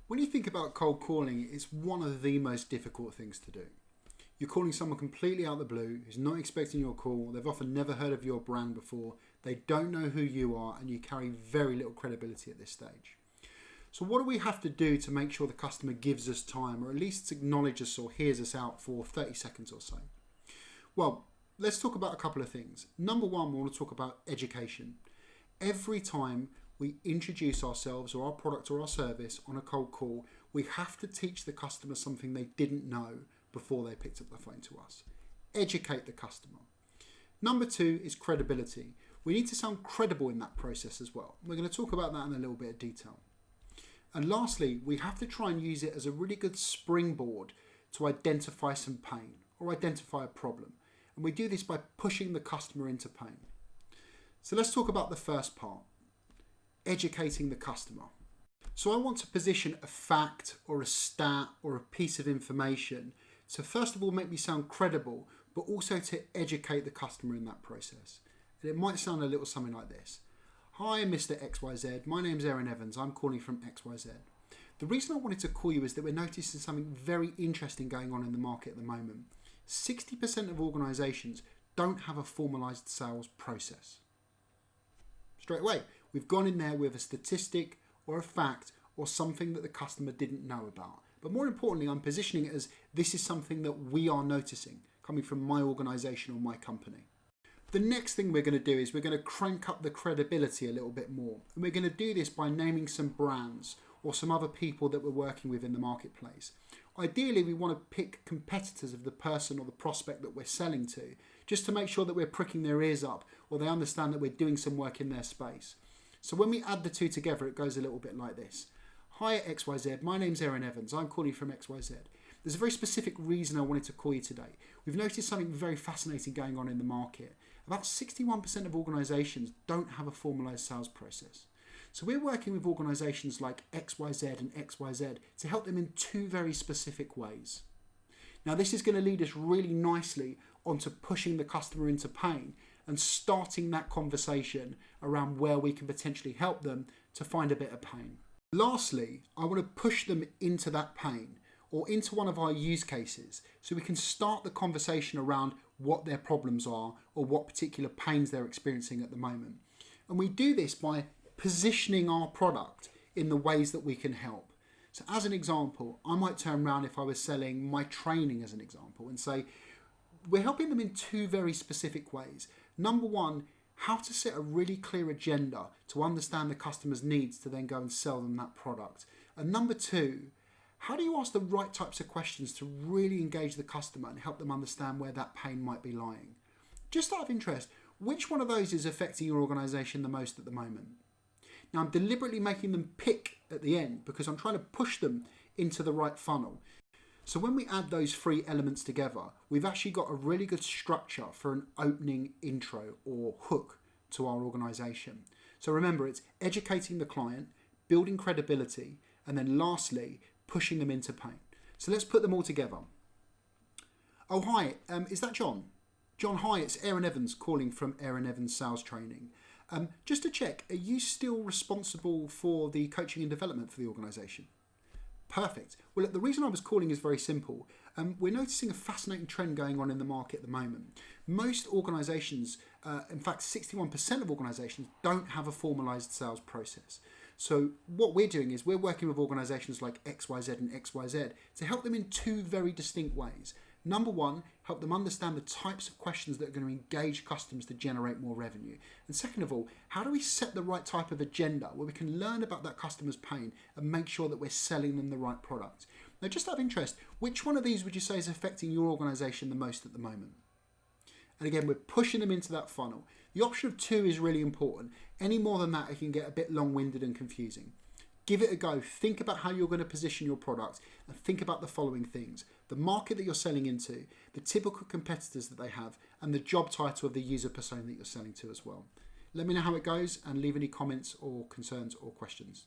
When you think about cold calling, it's one of the most difficult things to do. You're calling someone completely out of the blue who's not expecting your call. They've often never heard of your brand before. They don't know who you are, and you carry very little credibility at this stage. So what do we have to do to make sure the customer gives us time, or at least acknowledges us or hears us out for 30 seconds or so? Well, let's talk about a couple of things. Number one, we want to talk about education. Every time we introduce ourselves or our product or our service on a cold call, we have to teach the customer something they didn't know before they picked up the phone to us. Educate the customer. Number two is credibility. We need to sound credible in that process as well. We're going to talk about that in a little bit of detail. And lastly, we have to try and use it as a really good springboard to identify some pain or identify a problem. And we do this by pushing the customer into pain. So let's talk about the first part, educating the customer. So I want to position a fact or a stat or a piece of information to first of all make me sound credible, but also to educate the customer in that process. And it might sound a little something like this. Hi, Mr. XYZ. My name's Aaron Evans. I'm calling from XYZ. The reason I wanted to call you is that we're noticing something very interesting going on in the market at the moment. 60% of organisations don't have a formalised sales process. Straight away, we've gone in there with a statistic or a fact or something that the customer didn't know about. But more importantly, I'm positioning it as this is something that we are noticing coming from my organisation or my company. The next thing we're going to do is we're going to crank up the credibility a little bit more. And we're going to do this by naming some brands or some other people that we're working with in the marketplace. Ideally, we want to pick competitors of the person or the prospect that we're selling to, just to make sure that we're pricking their ears up or they understand that we're doing some work in their space. So when we add the two together, it goes a little bit like this. Hi XYZ, my name's Aaron Evans. I'm calling from XYZ. There's a very specific reason I wanted to call you today. We've noticed something very fascinating going on in the market. About 61% of organisations don't have a formalised sales process. So we're working with organisations like XYZ and XYZ to help them in two very specific ways. Now this is going to lead us really nicely onto pushing the customer into pain and starting that conversation around where we can potentially help them to find a bit of pain. Lastly, I want to push them into that pain or into one of our use cases so we can start the conversation around what their problems are or what particular pains they're experiencing at the moment. And we do this by positioning our product in the ways that we can help. So as an example, I might turn around if I was selling my training as an example and say, we're helping them in two very specific ways. Number one, how to set a really clear agenda to understand the customer's needs to then go and sell them that product. And number two, how do you ask the right types of questions to really engage the customer and help them understand where that pain might be lying? Just out of interest, which one of those is affecting your organisation the most at the moment? Now I'm deliberately making them pick at the end because I'm trying to push them into the right funnel. So when we add those three elements together, we've actually got a really good structure for an opening intro or hook to our organisation. So remember, it's educating the client, building credibility, and then lastly, pushing them into pain. So let's put them all together. Oh, hi, is that John? John, hi, it's Aaron Evans calling from Aaron Evans Sales Training. Just to check, are you still responsible for the coaching and development for the organisation? Perfect. Well, look, the reason I was calling is very simple. We're noticing a fascinating trend going on in the market at the moment. Most organisations, in fact 61% of organisations, don't have a formalised sales process. So what we're doing is we're working with organisations like XYZ and XYZ to help them in two very distinct ways. Number one, help them understand the types of questions that are going to engage customers to generate more revenue. And second of all, how do we set the right type of agenda where we can learn about that customer's pain and make sure that we're selling them the right product? Now, just out of interest, which one of these would you say is affecting your organisation the most at the moment? And again, we're pushing them into that funnel. The option of 2 is really important. Any more than that, it can get a bit long-winded and confusing. Give it a go. Think about how you're going to position your product and think about the following things: the market that you're selling into, the typical competitors that they have, and the job title of the user persona that you're selling to as well. Let me know how it goes and leave any comments or concerns or questions.